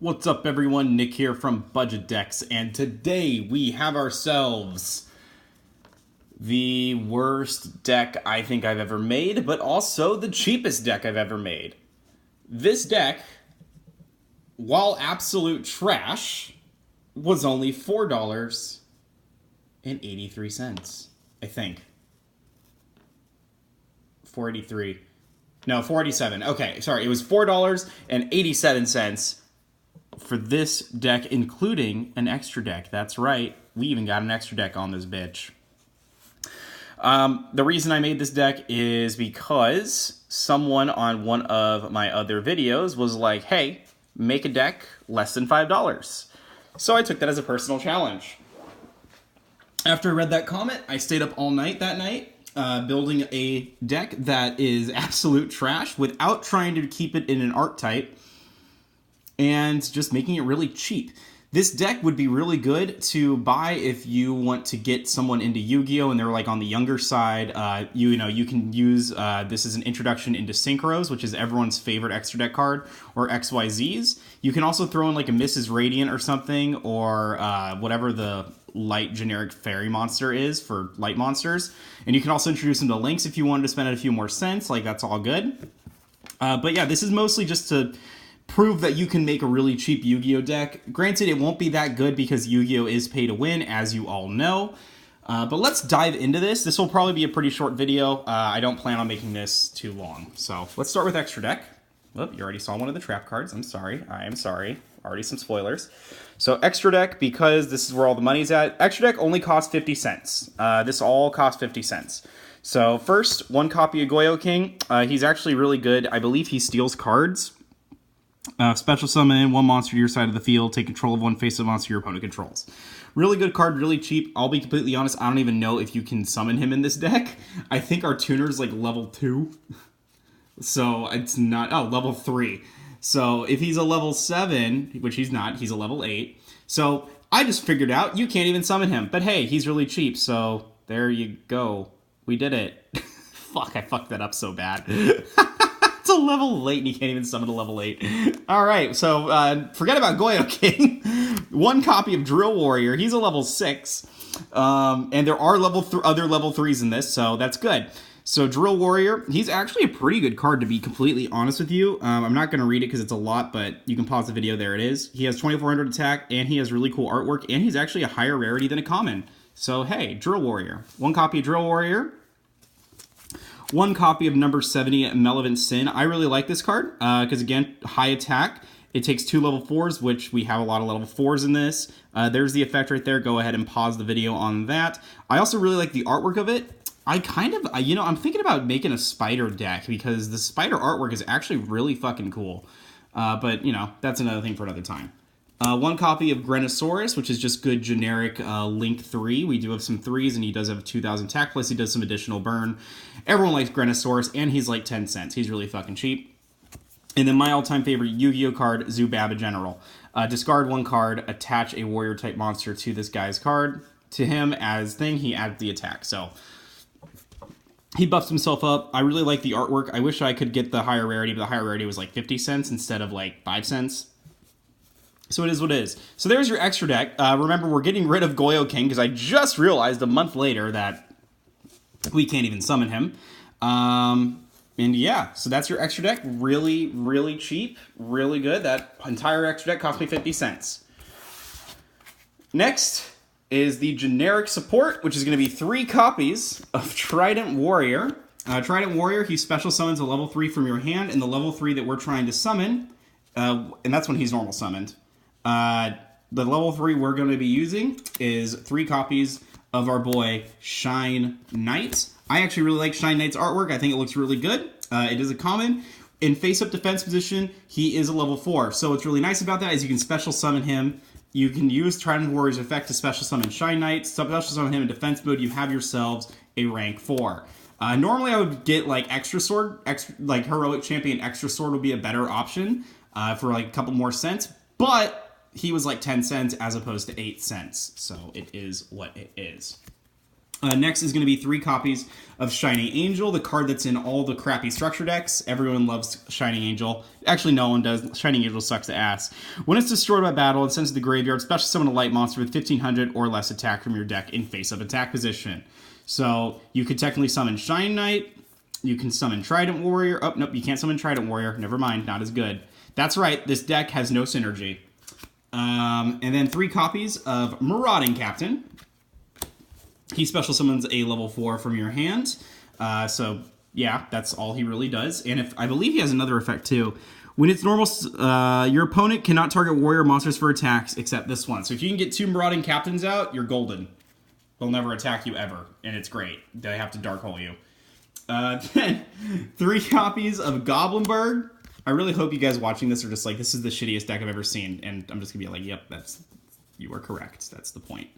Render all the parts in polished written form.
What's up everyone, Nick here from Budget Decks, and today we have ourselves the worst deck I think I've ever made, but also the cheapest deck I've ever made. This deck, while absolute trash, was only $4.83, I think. 483. No, 487. Okay, sorry, it was $4.87 for this deck, including an extra deck. That's right, we even got an extra deck on this bitch. The reason I made this deck is because someone on one of my other videos was like, hey, make a deck less than $5. So I took that as a personal challenge. After I read that comment, I stayed up all night that night, building a deck that is absolute trash without trying to keep it in an archetype, and just making it really cheap. This deck would be really good to buy if you want to get someone into Yu-Gi-Oh! And they're like on the younger side. You can use this as an introduction into Synchros, which is everyone's favorite extra deck card, or XYZs. You can also throw in like a Mrs. Radiant or something, or whatever the light generic fairy monster is for light monsters. And you can also introduce them to Lynx if you wanted to spend a few more cents. Like, that's all good. But yeah, this is mostly just to prove that you can make a really cheap Yu-Gi-Oh! Deck. Granted, it won't be that good because Yu-Gi-Oh! Is pay to win, as you all know. But let's dive into this. This will probably be a pretty short video. I don't plan on making this too long. So let's start with extra deck. Whoop, you already saw one of the trap cards. I'm sorry. I am sorry. Already some spoilers. So extra deck, because this is where all the money's at. Extra deck only costs 50 cents. This all costs 50 cents. So first, one copy of Goyo King. He's actually really good. I believe he steals cards. Special summon one monster to your side of the field. Take control of one face-up monster your opponent controls. Really good card, really cheap. I'll be completely honest, I don't even know if you can summon him in this deck. I think our tuner's like level 2. So it's not... Oh, level 3. So if he's a level 7, which he's not, he's a level 8. So I just figured out you can't even summon him. But hey, he's really cheap, so there you go. We did it. Fuck, I fucked that up so bad. It's a level 8 and you can't even summon a level 8. Alright, so forget about Goyo King. One copy of Drill Warrior. He's a level 6. And there are other level 3s in this, so that's good. So Drill Warrior, he's actually a pretty good card, to be completely honest with you. I'm not going to read it because it's a lot, but you can pause the video. There it is. He has 2400 attack, and he has really cool artwork, and he's actually a higher rarity than a common. So hey, Drill Warrior. One copy of Drill Warrior. One copy of number 70, Malevolent Sin. I really like this card because, again, high attack. It takes 2 level 4s, which we have a lot of level 4s in this. There's the effect right there. Go ahead and pause the video on that. I also really like the artwork of it. I'm thinking about making a spider deck because the spider artwork is actually really fucking cool. But, that's another thing for another time. One copy of Grenosaurus, which is just good generic Link 3. We do have some 3s, and he does have 2,000 attack, plus he does some additional burn. Everyone likes Grenosaurus, and he's like 10 cents. He's really fucking cheap. And then my all-time favorite Yu-Gi-Oh! Card, Zubaba General. Discard one card, attach a warrior-type monster to this guy's card. To him, as thing, he adds the attack. So he buffs himself up. I really like the artwork. I wish I could get the higher rarity, but the higher rarity was like 50 cents instead of like 5 cents. So it is what it is. So there's your extra deck. Remember, we're getting rid of Goyo King because I just realized a month later that we can't even summon him. And yeah, so that's your extra deck. Really, really cheap. Really good. That entire extra deck cost me 50 cents. Next is the generic support, which is going to be 3 copies of Trident Warrior. Trident Warrior, he special summons a level 3 from your hand, and the level 3 that we're trying to summon, and that's when he's normal summoned. The level 3 we're going to be using is 3 copies of our boy Shine Knight. I actually really like Shine Knight's artwork. I think it looks really good. It is a common. In face-up defense position, he is a level 4. So what's really nice about that is you can special summon him. You can use Trident Warrior's effect to special summon Shine Knight. Special summon him in defense mode. You have yourselves a rank 4. Normally I would get like Extra Sword, like Heroic Champion Extra Sword would be a better option for like a couple more cents. But he was like 10 cents as opposed to 8 cents. So it is what it is. Next is going to be 3 copies of Shining Angel, the card that's in all the crappy structure decks. Everyone loves Shining Angel. Actually, no one does. Shining Angel sucks ass. When it's destroyed by battle, it sends to the graveyard, special summon a light monster with 1500 or less attack from your deck in face-up attack position. So you could technically summon Shine Knight. You can summon Trident Warrior. Oh, nope, you can't summon Trident Warrior. Never mind, not as good. That's right, this deck has no synergy. And then 3 copies of Marauding Captain. He special summons a level 4 from your hand. So, yeah, that's all he really does. And I believe he has another effect, too. When it's normal, your opponent cannot target warrior monsters for attacks except this one. So if you can get 2 Marauding Captains out, you're golden. They'll never attack you ever, and it's great. They have to Dark Hole you. Then 3 copies of Goblinberg. I really hope you guys watching this are just like, this is the shittiest deck I've ever seen. And I'm just going to be like, yep, you are correct. That's the point.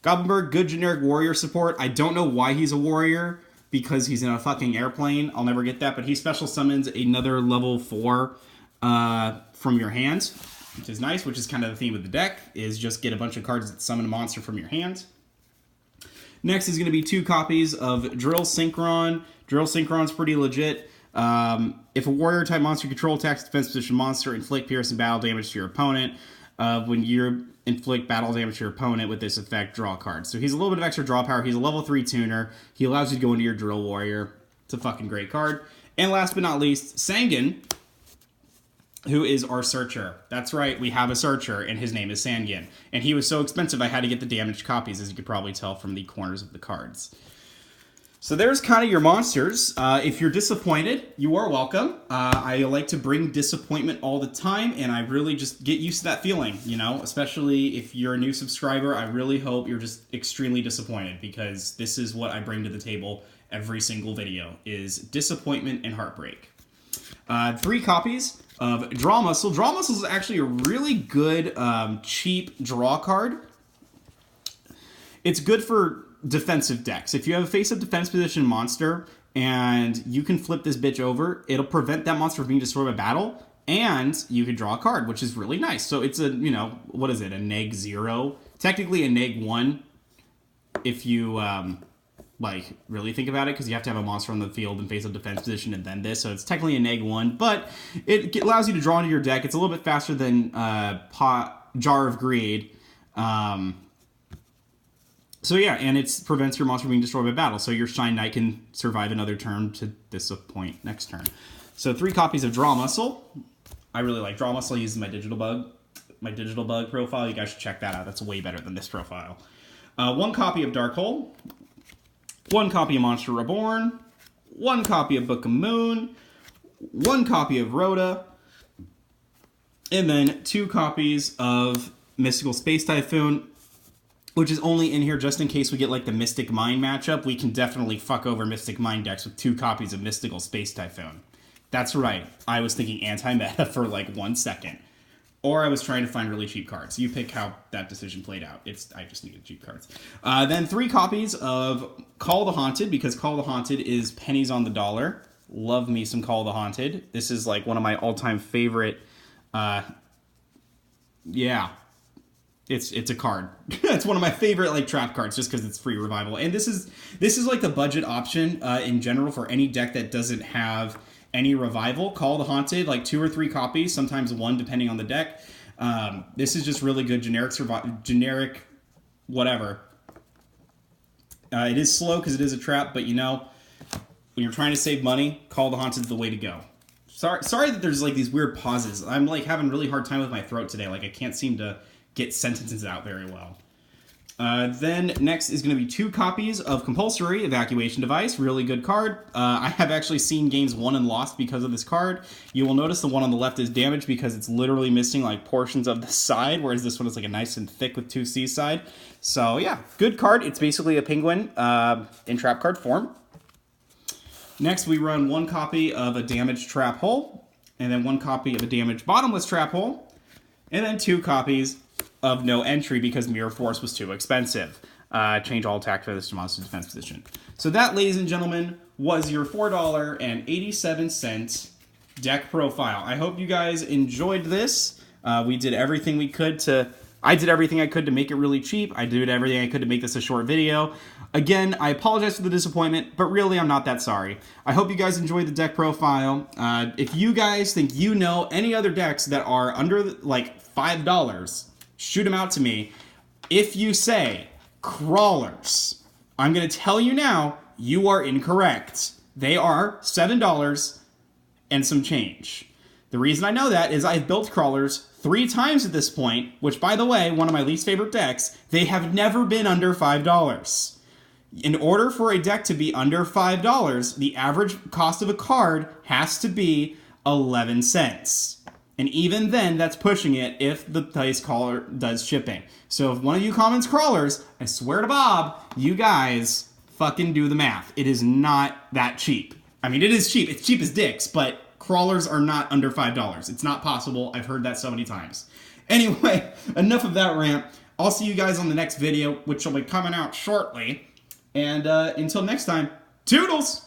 Goblinberg, good generic warrior support. I don't know why he's a warrior, because he's in a fucking airplane. I'll never get that, but he special summons another level 4 from your hand, which is nice, which is kind of the theme of the deck, is just get a bunch of cards that summon a monster from your hand. Next is going to be 2 copies of Drill Synchron. Drill Synchron's pretty legit. If a warrior-type monster control attacks defense position monster, inflict pierce and battle damage to your opponent. When you inflict battle damage to your opponent with this effect, draw a card. So he's a little bit of extra draw power. He's a level 3 tuner. He allows you to go into your Drill Warrior. It's a fucking great card. And last but not least, Sangan, who is our searcher. That's right, we have a searcher, and his name is Sangan. And he was so expensive, I had to get the damaged copies, as you could probably tell from the corners of the cards. So there's kind of your monsters. If you're disappointed, you are welcome. I like to bring disappointment all the time, and I really just get used to that feeling, you know? Especially if you're a new subscriber, I really hope you're just extremely disappointed, because this is what I bring to the table every single video, is disappointment and heartbreak. 3 copies of Draw Muscle. Draw Muscle is actually a really good, cheap draw card. It's good for defensive decks. If you have a face-up defense position monster and you can flip this bitch over, it'll prevent that monster from being destroyed by battle, and you can draw a card, which is really nice. So it's a, you know, what is it, a -0? Technically a -1 if you, like, really think about it, because you have to have a monster on the field in face-up defense position and then this, so it's technically a -1, but it allows you to draw into your deck. It's a little bit faster than Jar of Greed. So yeah, and it prevents your monster from being destroyed by battle, so your Shine Knight can survive another turn to disappoint next turn. So 3 copies of Draw Muscle. I really like Draw Muscle. I use my Digital Bug profile. You guys should check that out. That's way better than this profile. 1 copy of Dark Hole. 1 copy of Monster Reborn. 1 copy of Book of Moon. 1 copy of Rhoda. And then 2 copies of Mystical Space Typhoon, which is only in here just in case we get like the Mystic Mine matchup. We can definitely fuck over Mystic Mine decks with 2 copies of Mystical Space Typhoon. That's right. I was thinking anti-meta for like 1 second. Or I was trying to find really cheap cards. You pick how that decision played out. I just needed cheap cards. Then 3 copies of Call the Haunted, because Call the Haunted is pennies on the dollar. Love me some Call the Haunted. This is like one of my all-time favorite, yeah. It's a card. It's one of my favorite like trap cards, just because it's free revival. And this is like the budget option in general for any deck that doesn't have any revival. Call the Haunted, like 2 or 3 copies, sometimes 1 depending on the deck. This is just really good generic whatever. It is slow because it is a trap, but you know, when you're trying to save money, Call the Haunted is the way to go. Sorry that there's like these weird pauses. I'm like having a really hard time with my throat today. Like I can't seem to get sentences out very well. Then next is going to be 2 copies of Compulsory Evacuation Device. Really good card. I have actually seen games won and lost because of this card. You will notice the one on the left is damaged because it's literally missing like portions of the side, whereas this one is like a nice and thick with 2 C side. So yeah, good card. It's basically a penguin in trap card form. Next we run 1 copy of a damaged Trap Hole, and then 1 copy of a damaged Bottomless Trap Hole, and then 2 copies of No Entry because Mirror Force was too expensive. Change all attack feathers to monster defense position. So that, ladies and gentlemen, was your $4.87 deck profile. I hope you guys enjoyed this. We did everything we could to I did everything I could to make it really cheap. I did everything I could to make this a short video. Again, I apologize for the disappointment, but really I'm not that sorry. I hope you guys enjoyed the deck profile. If you guys think you know any other decks that are under like $5, shoot them out to me. If you say crawlers, I'm going to tell you now, you are incorrect. They are $7 and some change. The reason I know that is I've built crawlers 3 times at this point, which, by the way, one of my least favorite decks, they have never been under $5. In order for a deck to be under $5, the average cost of a card has to be 11 cents. And even then, that's pushing it if the Dice Caller does shipping. So if one of you comments crawlers, I swear to Bob, you guys fucking do the math. It is not that cheap. I mean, it is cheap. It's cheap as dicks, but crawlers are not under $5. It's not possible. I've heard that so many times. Anyway, enough of that rant. I'll see you guys on the next video, which will be coming out shortly. And until next time, toodles!